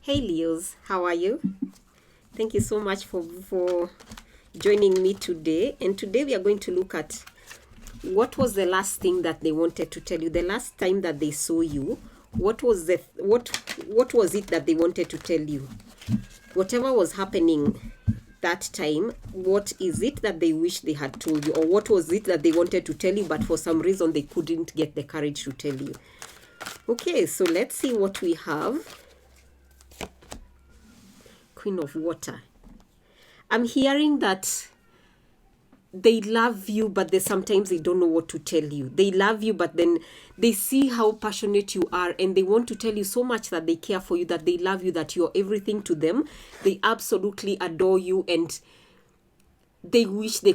Hey Leos, how are you? Thank you so much for joining me today. And today we are going to look at what was the last thing that they wanted to tell you. The last time that they saw you, what was it that they wanted to tell you? Whatever was happening that time, what is it that they wish they had told you, or what was it that they wanted to tell you but for some reason they couldn't get the courage to tell you? Okay, so let's see what we have. Queen of Water. I'm hearing that they love you, but sometimes they don't know what to tell you. They love you, but then they see how passionate you are, and they want to tell you so much that they care for you, that they love you, that you're everything to them. They absolutely adore you, and they wish they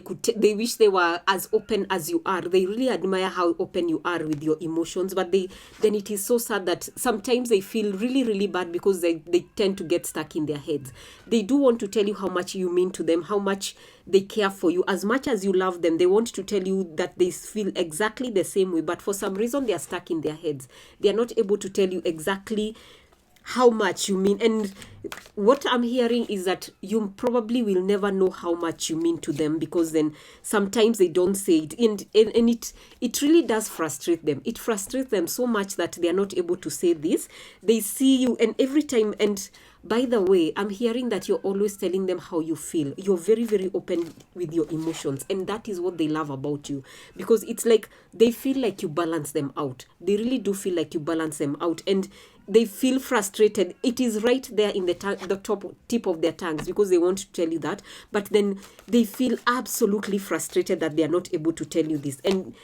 wish they were as open as you are. They really admire how open you are with your emotions, but then it is so sad that sometimes they feel really, really bad because they tend to get stuck in their heads. They do want to tell you how much you mean to them, how much they care for you, as much as you love them. They want to tell you that they feel exactly the same way, but for some reason they are stuck in their heads. They are not able to tell you exactly how much you mean. And what I'm hearing is that you probably will never know how much you mean to them, because then sometimes they don't say it, and it really does frustrate them. It frustrates them so much that they are not able to say this. They see you, and every time, and by the way, I'm hearing that you're always telling them how you feel. You're very, very open with your emotions, and that is what they love about you, because it's like they feel like you balance them out. They really do feel like you balance them out, and they feel frustrated. It is right there in the top tip of their tongues, because they want to tell you that, but then they feel absolutely frustrated that they are not able to tell you this. And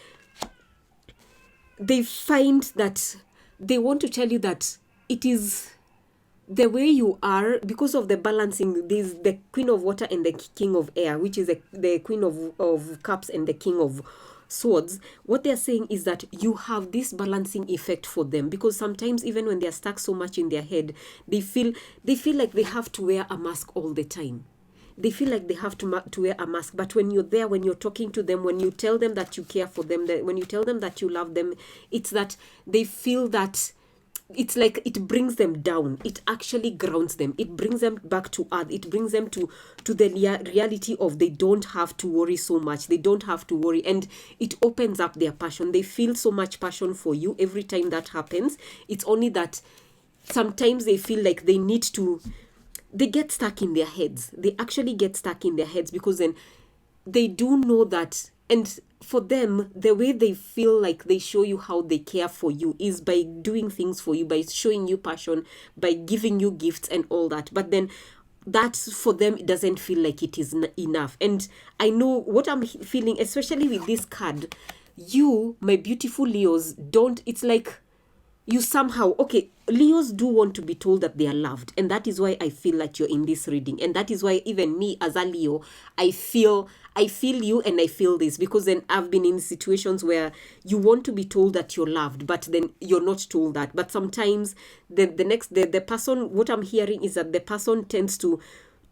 they find that they want to tell you that it is the way you are, because of the balancing. There's the Queen of Water and the King of Air, which is the Queen of Cups and the King of Swords. What they're saying is that you have this balancing effect for them, because sometimes even when they're stuck so much in their head, they feel like they have to wear a mask all the time. They feel like they have to wear a mask. But when you're there, when you're talking to them, when you tell them that you care for them, when you tell them that you love them, it's that they feel that it's like it brings them down. It actually grounds them. It brings them back to earth. It brings them to the reality of they don't have to worry so much. They don't have to worry. And it opens up their passion. They feel so much passion for you every time that happens. It's only that sometimes they feel like they need to, they get stuck in their heads. They actually get stuck in their heads, because then they do know that. And for them, the way they feel like they show you how they care for you is by doing things for you, by showing you passion, by giving you gifts and all that. But then that, for them, it doesn't feel like it is enough. And I know what I'm feeling, especially with this card. You, my beautiful Leos, don't, it's like you somehow, okay, Leos do want to be told that they are loved, and that is why I feel like you're in this reading. And that is why even me as a Leo, I feel you, and I feel this, because then I've been in situations where you want to be told that you're loved, but then you're not told that. But sometimes the person, what I'm hearing is that the person tends to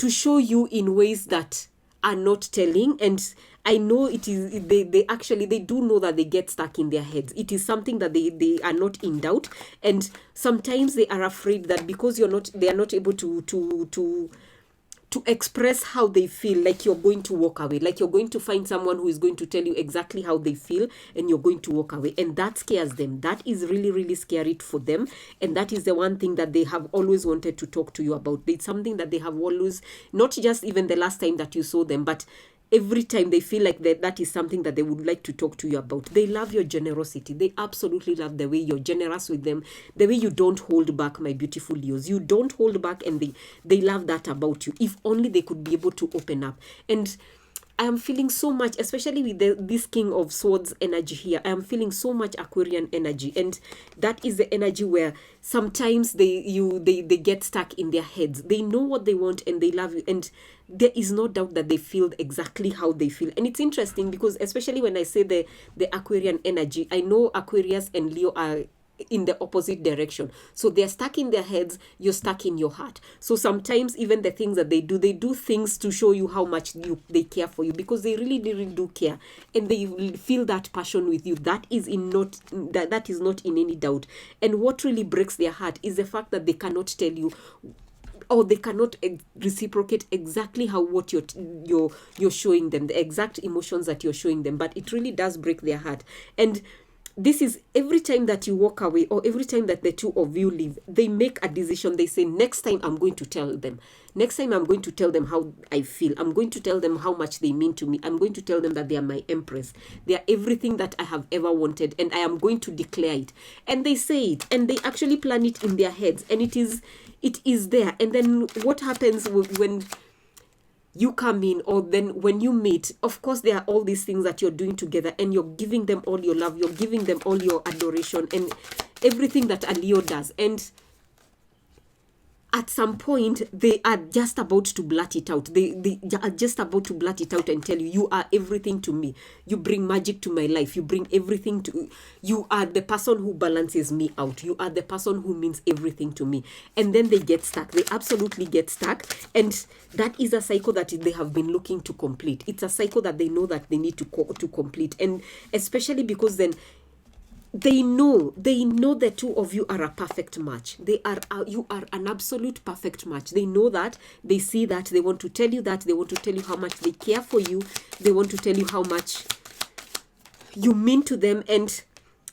show you in ways that are not telling. And I know it is, they actually, they do know that they get stuck in their heads. It is something that they are not in doubt. And sometimes they are afraid that because they are not able to express how they feel, like you're going to walk away, like you're going to find someone who is going to tell you exactly how they feel, and you're going to walk away. And that scares them. That is really, really scary for them. And that is the one thing that they have always wanted to talk to you about. It's something that they have always, not just even the last time that you saw them, but every time they feel like that is something that they would like to talk to you about. They love your generosity. They absolutely love the way you're generous with them, the way you don't hold back, my beautiful Leos. You don't hold back, and they love that about you. If only they could be able to open up. And I am feeling so much, especially with this King of Swords energy here, I am feeling so much Aquarian energy. And that is the energy where sometimes they get stuck in their heads. They know what they want, and they love you, and there is no doubt that they feel exactly how they feel. And it's interesting, because especially when I say the Aquarian energy, I know Aquarius and Leo are in the opposite direction. So they're stuck in their heads, you're stuck in your heart. So sometimes even the things that they do things to show you how much they care for you, because they really do care, and they feel that passion with you. That is not in any doubt. And what really breaks their heart is the fact that they cannot tell you, or they cannot reciprocate exactly what you're showing them, the exact emotions that you're showing them. But it really does break their heart. And this is every time that you walk away, or every time that the two of you leave, they make a decision. They say, next time I'm going to tell them. Next time I'm going to tell them how I feel. I'm going to tell them how much they mean to me. I'm going to tell them that they are my empress. They are everything that I have ever wanted, and I am going to declare it. And they say it, and they actually plan it in their heads, and it is there. And then what happens when you come in, or then when you meet, of course there are all these things that you're doing together, and you're giving them all your love, you're giving them all your adoration and everything that a Leo does. And at some point they are just about to blurt it out. They are just about to blurt it out and tell you, you are everything to me. You bring magic to my life. You bring everything to, you are the person who balances me out. You are the person who means everything to me. And then they get stuck. They absolutely get stuck. And that is a cycle that they have been looking to complete. It's a cycle that they know that they need to complete. And especially because then they know the two of you are a perfect match. You are an absolute perfect match. They know that, they see that, they want to tell you that, they want to tell you how much they care for you, they want to tell you how much you mean to them. And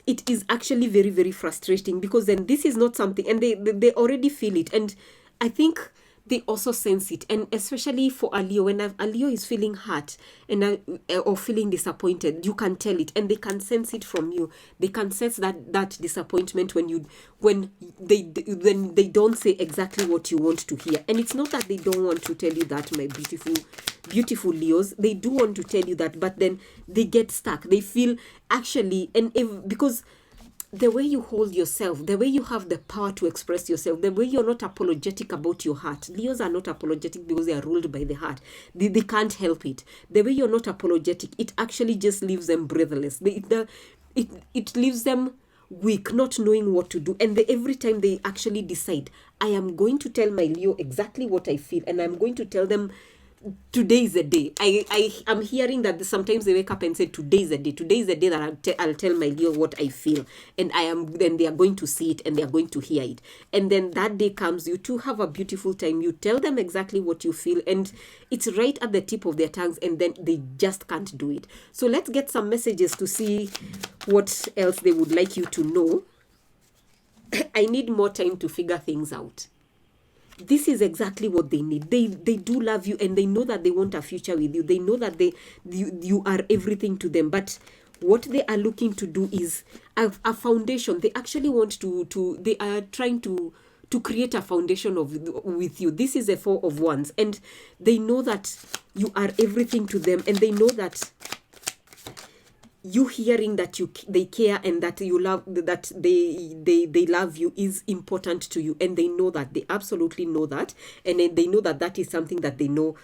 it is actually very, very frustrating, because then this is not something, and they already feel it, and I think they also sense it. And especially for a Leo, when a Leo is feeling hurt and or feeling disappointed, you can tell it, and they can sense it from you. They can sense that disappointment when they don't say exactly what you want to hear. And it's not that they don't want to tell you that, my beautiful Leos. They do want to tell you that, but then they get stuck. They feel actually, because the way you hold yourself, the way you have the power to express yourself, the way you're not apologetic about your heart. Leos are not apologetic because they are ruled by the heart. They can't help it. The way you're not apologetic, it actually just leaves them breathless. It leaves them weak, not knowing what to do. And every time they actually decide, I am going to tell my Leo exactly what I feel, and I'm going to tell them, today is the day. I am hearing that sometimes they wake up and say, today is the day. Today is the day that I'll tell my Leo what I feel, and then they are going to see it, and they are going to hear it. And then that day comes, you two have a beautiful time. You tell them exactly what you feel, and it's right at the tip of their tongues, and then they just can't do it. So let's get some messages to see what else they would like you to know. I need more time to figure things out. This is exactly what they need. They do love you, and they know that they want a future with you. They know that you are everything to them. But what they are looking to do is a foundation. They actually want they are trying to create a foundation with you. This is a Four of Wands, and they know that you are everything to them, and they know that you hearing that they care and that you love, that they love you is important to you. And they know that, they absolutely know that, and they know that is something that they know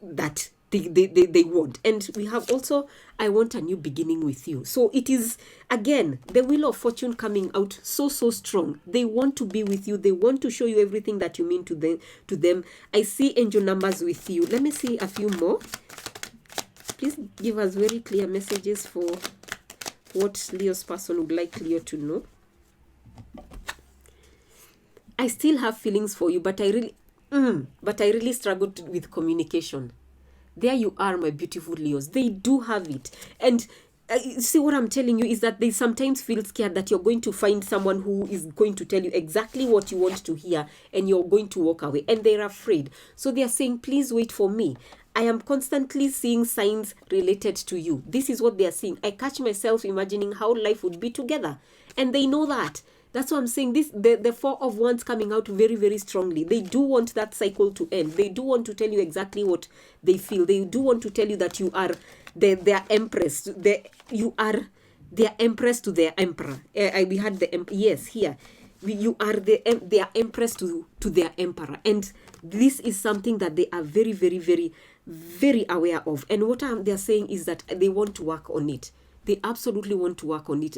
that they want. And we have also, I want a new beginning with you. So it is again the Wheel of Fortune coming out so strong. They want to be with you. They want to show you everything that you mean to them. I see angel numbers with you. Let me see a few more. Please give us very clear messages for what Leo's person would like Leo to know. I still have feelings for you, but I really struggled with communication. There you are, my beautiful Leos. They do have it. And see, what I'm telling you is that they sometimes feel scared that you're going to find someone who is going to tell you exactly what you want to hear, and you're going to walk away. And they're afraid. So they're saying, please wait for me. I am constantly seeing signs related to you. This is what they are seeing. I catch myself imagining how life would be together. And they know that. That's what I'm saying. The Four of Wands coming out very, very strongly. They do want that cycle to end. They do want to tell you exactly what they feel. They do want to tell you that you are their empress. You are their empress to their emperor. We had yes, here. You are their empress to their emperor. And this is something that they are very, very, very, very aware of. And what they're saying is that they want to work on it. They absolutely want to work on it.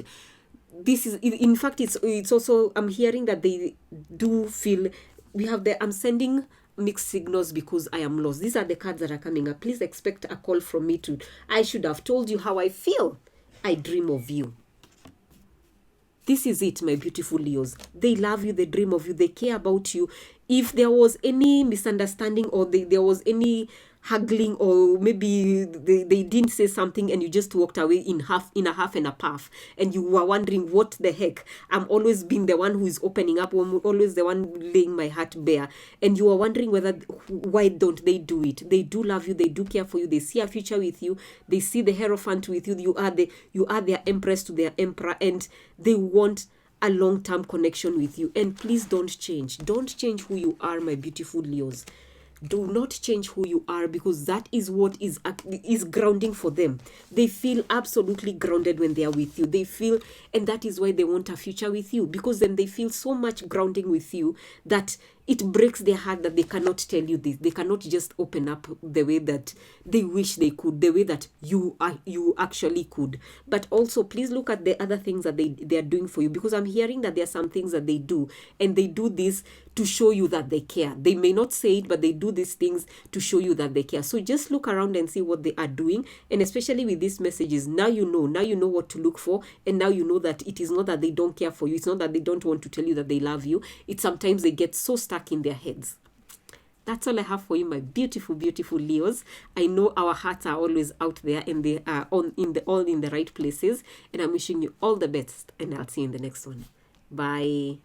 this is, in fact, it's also, I'm hearing that they do feel, we have the, I'm sending mixed signals because I am lost. These are the cards that are coming up. Please expect a call from me to, I should have told you how I feel. I dream of you. This is it, my beautiful Leos. They love you, they dream of you, they care about you. If there was any misunderstanding, or there was any haggling, or maybe they didn't say something and you just walked away in a half and a puff, and you were wondering what the heck, I'm always being the one who is opening up, I'm always the one laying my heart bare, and you are wondering why don't they do it. They do love you, they do care for you, they see a future with you, they see the Hierophant with you, you are their empress to their emperor, and they want a long-term connection with you. And please don't change who you are, my beautiful Leos. Do not change who you are, because that is what is grounding for them. They feel absolutely grounded when they are with you. They feel, and that is why they want a future with you, because then they feel so much grounding with you that it breaks their heart that they cannot tell you this. They cannot just open up the way that they wish they could, the way that you actually could. But also, please look at the other things that they are doing for you, because I'm hearing that there are some things that they do, and they do this to show you that they care. They may not say it, but they do these things to show you that they care. So just look around and see what they are doing, and especially with these messages, now you know what to look for, and now you know that it is not that they don't care for you. It's not that they don't want to tell you that they love you. It's sometimes they get so stuck in their heads. That's all I have for you, my beautiful, beautiful Leos. I know our hearts are always out there, and they are all in the right places. And I'm wishing you all the best, and I'll see you in the next one. Bye.